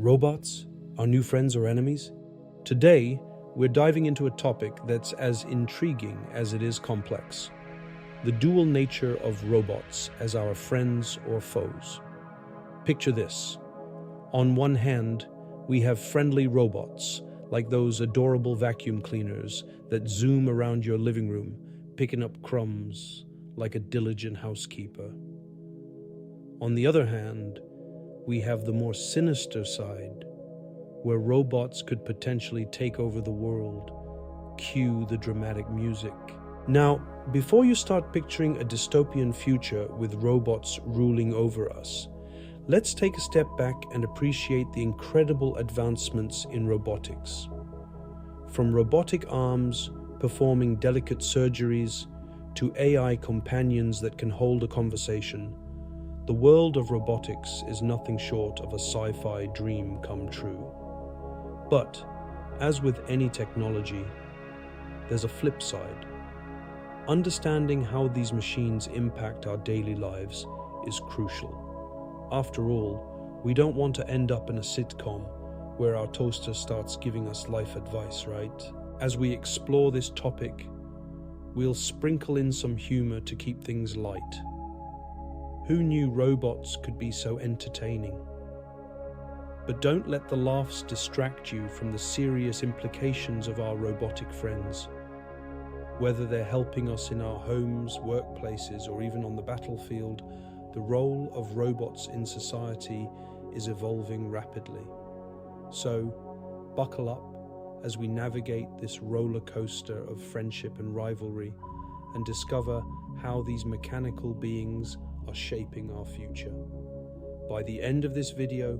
Robots, our new friends or enemies? Today, we're diving into a topic that's as intriguing as it is complex. The dual nature of robots as our friends or foes. Picture this. On one hand, we have friendly robots, like those adorable vacuum cleaners that zoom around your living room, picking up crumbs like a diligent housekeeper. On the other hand, we have the more sinister side, where robots could potentially take over the world. Cue the dramatic music. Now, before you start picturing a dystopian future with robots ruling over us, let's take a step back and appreciate the incredible advancements in robotics. From robotic arms performing delicate surgeries to AI companions that can hold a conversation, the world of robotics is nothing short of a sci-fi dream come true. But, as with any technology, there's a flip side. Understanding how these machines impact our daily lives is crucial. After all, we don't want to end up in a sitcom where our toaster starts giving us life advice, right? As we explore this topic, we'll sprinkle in some humor to keep things light. Who knew robots could be so entertaining? But don't let the laughs distract you from the serious implications of our robotic friends. Whether they're helping us in our homes, workplaces, or even on the battlefield, the role of robots in society is evolving rapidly. So, buckle up as we navigate this roller coaster of friendship and rivalry and discover how these mechanical beings are shaping our future. By the end of this video,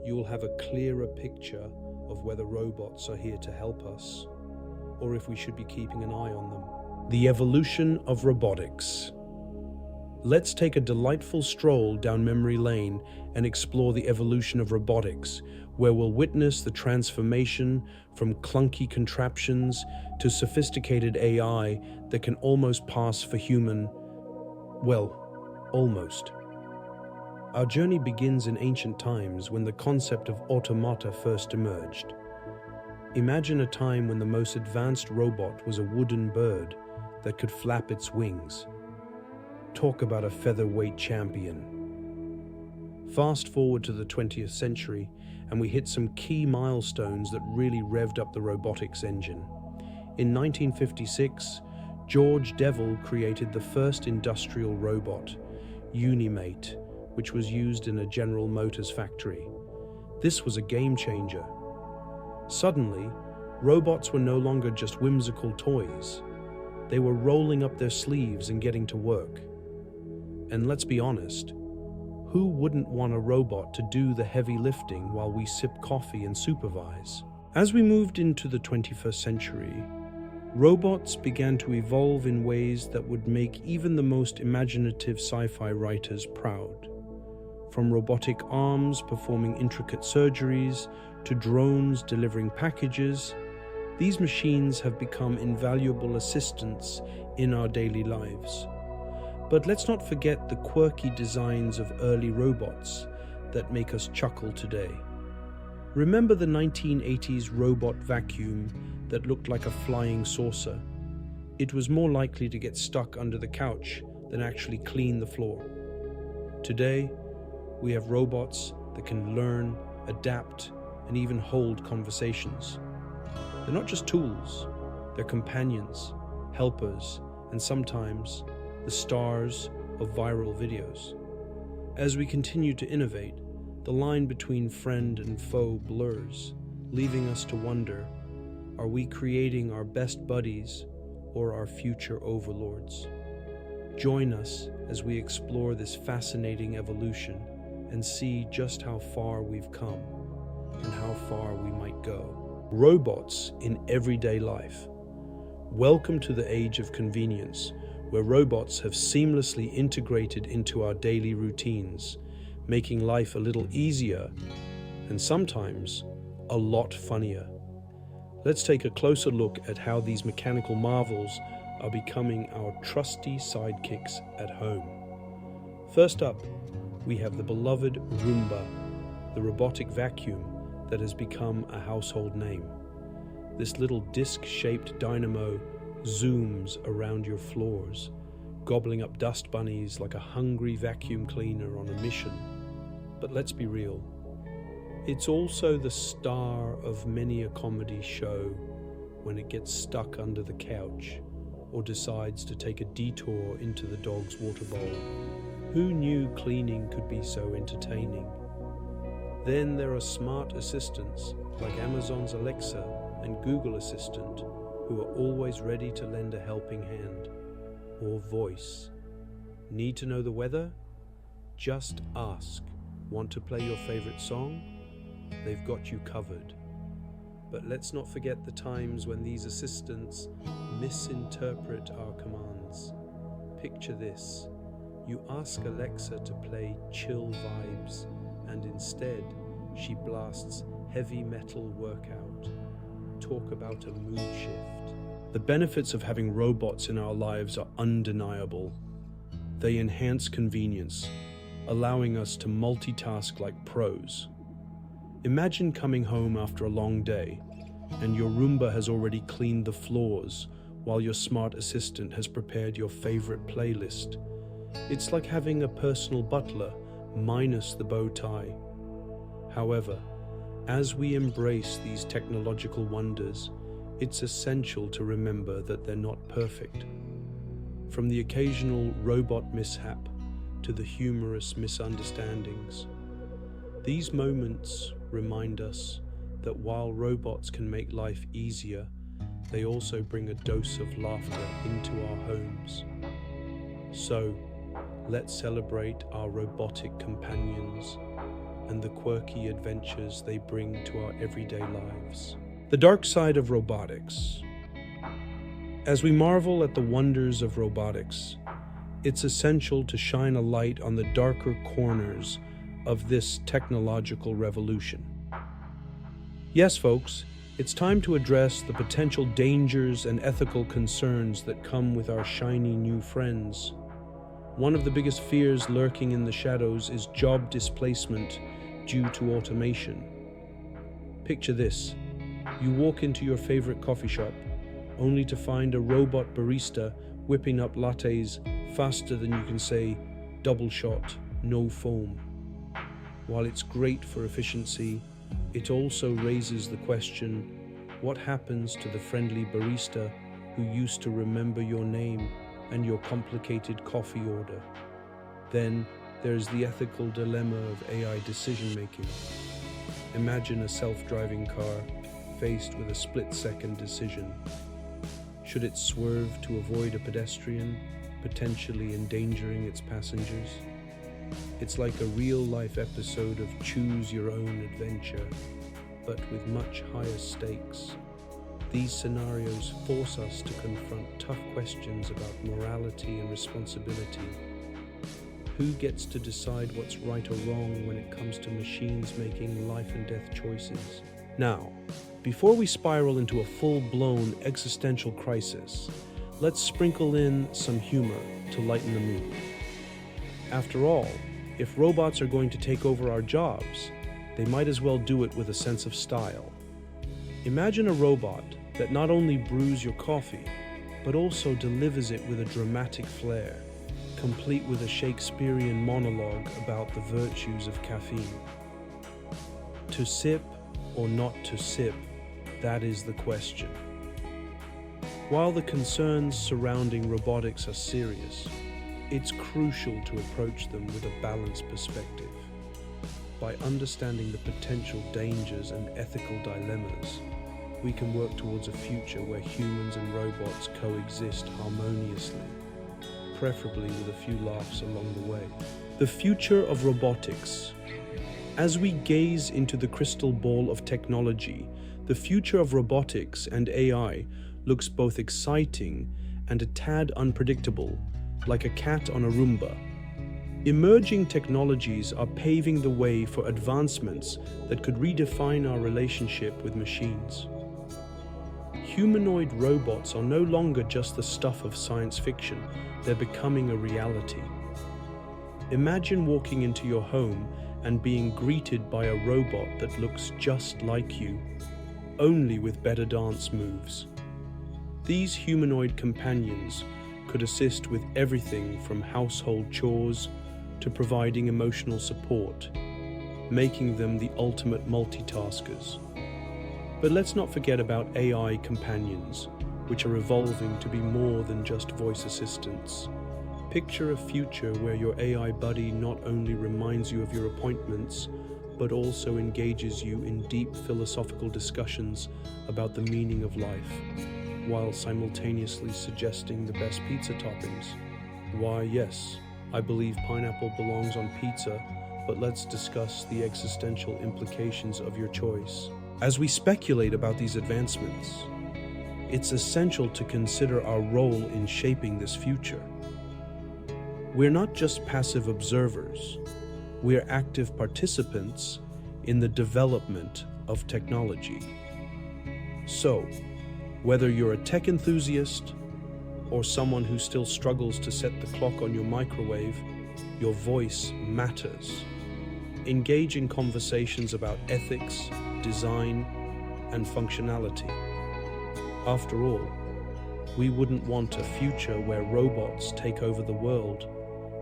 you'll have a clearer picture of whether robots are here to help us, or if we should be keeping an eye on them. The evolution of robotics. Let's take a delightful stroll down memory lane and explore the evolution of robotics, where we'll witness the transformation from clunky contraptions to sophisticated AI that can almost pass for human. Well, almost. Our journey begins in ancient times when the concept of automata first emerged. Imagine a time when the most advanced robot was a wooden bird that could flap its wings. Talk about a featherweight champion. Fast forward to the 20th century, and we hit some key milestones that really revved up the robotics engine. In 1956, George Devil created the first industrial robot, Unimate, which was used in a General Motors factory. This was a game changer. Suddenly, robots were no longer just whimsical toys. They were rolling up their sleeves and getting to work. And let's be honest, who wouldn't want a robot to do the heavy lifting while we sip coffee and supervise? As we moved into the 21st century, robots began to evolve in ways that would make even the most imaginative sci-fi writers proud. From robotic arms performing intricate surgeries to drones delivering packages, these machines have become invaluable assistants in our daily lives. But let's not forget the quirky designs of early robots that make us chuckle today. Remember the 1980s robot vacuum that looked like a flying saucer? It was more likely to get stuck under the couch than actually clean the floor. Today, we have robots that can learn, adapt, and even hold conversations. They're not just tools, they're companions, helpers, and sometimes the stars of viral videos. As we continue to innovate, the line between friend and foe blurs, leaving us to wonder, are we creating our best buddies or our future overlords? Join us as we explore this fascinating evolution and see just how far we've come and how far we might go. Robots in everyday life. Welcome to the age of convenience, where robots have seamlessly integrated into our daily routines, making life a little easier and sometimes a lot funnier. Let's take a closer look at how these mechanical marvels are becoming our trusty sidekicks at home. First up, we have the beloved Roomba, the robotic vacuum that has become a household name. This little disc-shaped dynamo zooms around your floors, gobbling up dust bunnies like a hungry vacuum cleaner on a mission. But let's be real, it's also the star of many a comedy show when it gets stuck under the couch or decides to take a detour into the dog's water bowl. Who knew cleaning could be so entertaining? Then there are smart assistants like Amazon's Alexa and Google Assistant, who are always ready to lend a helping hand. Or voice. Need to know the weather? Just ask. Want to play your favorite song? They've got you covered. But let's not forget the times when these assistants misinterpret our commands. Picture this. You ask Alexa to play chill vibes, and instead she blasts heavy metal workout. Talk about a mood shift. The benefits of having robots in our lives are undeniable. They enhance convenience, allowing us to multitask like pros. Imagine coming home after a long day, and your Roomba has already cleaned the floors, while your smart assistant has prepared your favorite playlist. It's like having a personal butler, minus the bow tie. However, as we embrace these technological wonders, it's essential to remember that they're not perfect. From the occasional robot mishap to the humorous misunderstandings, these moments remind us that while robots can make life easier, they also bring a dose of laughter into our homes. So, let's celebrate our robotic companions and the quirky adventures they bring to our everyday lives. The dark side of robotics. As we marvel at the wonders of robotics, it's essential to shine a light on the darker corners of this technological revolution. Yes, folks, it's time to address the potential dangers and ethical concerns that come with our shiny new friends. One of the biggest fears lurking in the shadows is job displacement due to automation. Picture this. You walk into your favorite coffee shop, only to find a robot barista whipping up lattes faster than you can say, double shot, no foam. While it's great for efficiency, it also raises the question, what happens to the friendly barista who used to remember your name and your complicated coffee order? Then there's the ethical dilemma of AI decision-making. Imagine a self-driving car faced with a split-second decision. Should it swerve to avoid a pedestrian, potentially endangering its passengers? It's like a real-life episode of Choose Your Own Adventure, but with much higher stakes. These scenarios force us to confront tough questions about morality and responsibility. Who gets to decide what's right or wrong when it comes to machines making life and death choices? Now, before we spiral into a full-blown existential crisis, let's sprinkle in some humor to lighten the mood. After all, if robots are going to take over our jobs, they might as well do it with a sense of style. Imagine a robot that not only brews your coffee, but also delivers it with a dramatic flair, complete with a Shakespearean monologue about the virtues of caffeine. To sip or not to sip, that is the question. While the concerns surrounding robotics are serious, it's crucial to approach them with a balanced perspective. By understanding the potential dangers and ethical dilemmas, we can work towards a future where humans and robots coexist harmoniously, preferably with a few laughs along the way. The future of robotics. As we gaze into the crystal ball of technology, the future of robotics and AI looks both exciting and a tad unpredictable, like a cat on a Roomba. Emerging technologies are paving the way for advancements that could redefine our relationship with machines. Humanoid robots are no longer just the stuff of science fiction, they're becoming a reality. Imagine walking into your home and being greeted by a robot that looks just like you, only with better dance moves. These humanoid companions could assist with everything from household chores to providing emotional support, making them the ultimate multitaskers. But let's not forget about AI companions, which are evolving to be more than just voice assistants. Picture a future where your AI buddy not only reminds you of your appointments, but also engages you in deep philosophical discussions about the meaning of life, while simultaneously suggesting the best pizza toppings. Why, yes, I believe pineapple belongs on pizza, but let's discuss the existential implications of your choice. As we speculate about these advancements, it's essential to consider our role in shaping this future. We're not just passive observers, we're active participants in the development of technology. So, whether you're a tech enthusiast or someone who still struggles to set the clock on your microwave, your voice matters. Engage in conversations about ethics, design, and functionality. After all, we wouldn't want a future where robots take over the world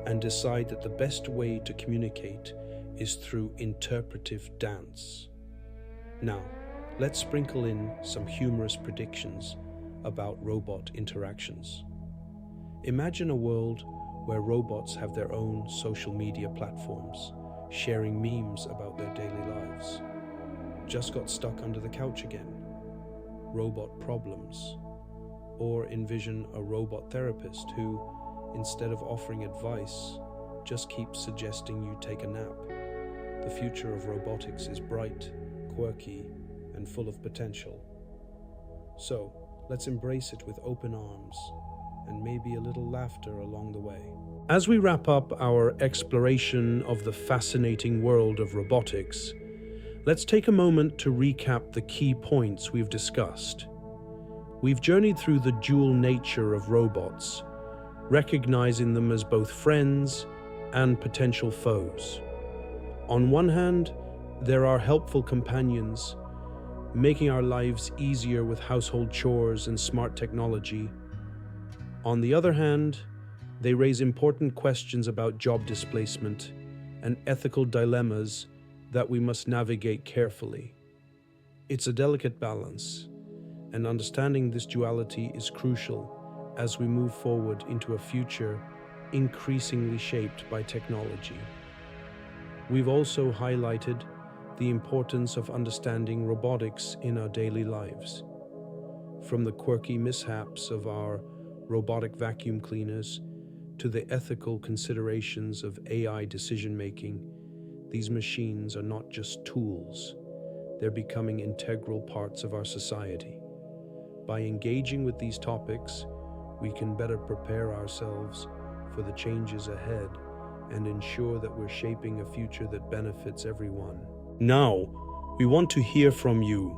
and decide that the best way to communicate is through interpretive dance. Now, let's sprinkle in some humorous predictions about robot interactions. Imagine a world where robots have their own social media platforms, sharing memes about their daily lives. Just got stuck under the couch again? Robot problems. Or envision a robot therapist who, instead of offering advice, just keeps suggesting you take a nap. The future of robotics is bright, quirky, and full of potential. So, let's embrace it with open arms and maybe a little laughter along the way. As we wrap up our exploration of the fascinating world of robotics, let's take a moment to recap the key points we've discussed. We've journeyed through the dual nature of robots, recognizing them as both friends and potential foes. On one hand, there are helpful companions, making our lives easier with household chores and smart technology. On the other hand, they raise important questions about job displacement and ethical dilemmas that we must navigate carefully. It's a delicate balance, and understanding this duality is crucial as we move forward into a future increasingly shaped by technology. We've also highlighted the importance of understanding robotics in our daily lives. From the quirky mishaps of our robotic vacuum cleaners to the ethical considerations of AI decision-making, these machines are not just tools, they're becoming integral parts of our society. By engaging with these topics, we can better prepare ourselves for the changes ahead and ensure that we're shaping a future that benefits everyone. Now, we want to hear from you.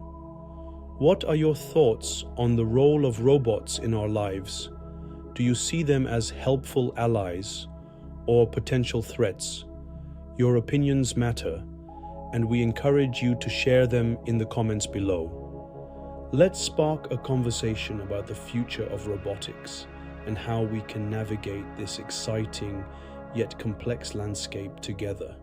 What are your thoughts on the role of robots in our lives? Do you see them as helpful allies or potential threats? Your opinions matter, and we encourage you to share them in the comments below. Let's spark a conversation about the future of robotics and how we can navigate this exciting yet complex landscape together.